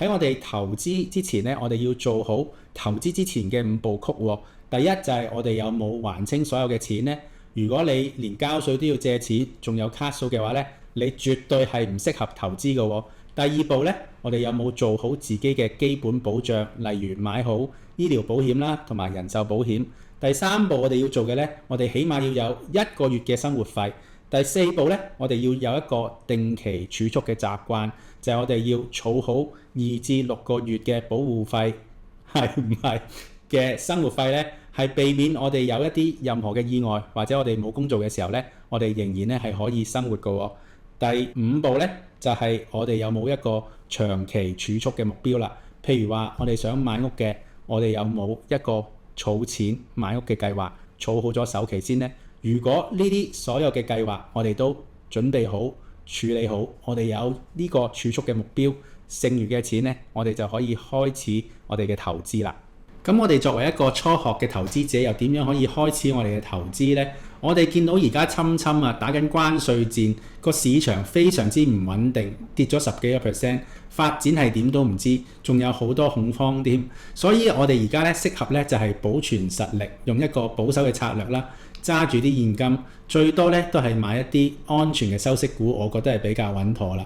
喺我哋投資之前咧，我哋要做好投資之前嘅5步曲喎。第一就係我哋有冇還清所有嘅錢呢？如果你連交稅都要借錢，仲有卡數嘅話咧，你絕對係唔適合投資嘅喎。第二步咧，我哋有冇做好自己嘅基本保障，例如買好醫療保險啦，同埋人壽保險。第三步我哋要做嘅咧，我哋起碼要有1個月嘅生活費。第四步咧，我哋要有一個定期儲蓄嘅習慣，就係我哋要儲好2至6個月嘅保護費，係唔係嘅生活費咧？係避免我哋有一啲任何嘅意外，或者我哋冇工做嘅時候咧，我哋仍然咧係可以生活嘅喎。第5步咧，就係我哋有冇一個長期儲蓄嘅目標啦。譬如話我哋想買屋嘅，我哋有冇一個儲錢買屋嘅計劃，儲好咗首期先呢？如果呢啲所有嘅計劃我哋都準備好、處理好，我哋有呢個儲蓄嘅目標，剩餘嘅錢呢，我哋就可以開始我哋嘅投資啦。咁我哋作為一個初學嘅投資者，又點樣可以開始我哋嘅投資呢？我哋見到而家侵打緊關稅戰，個市場非常之唔穩定，跌咗10幾個%，發展係點都唔知，仲有好多恐慌添。所以我哋而家咧適合咧就係保存實力，用一個保守嘅策略啦，揸住啲現金，最多咧都係買一啲安全嘅收息股，我覺得係比較穩妥啦。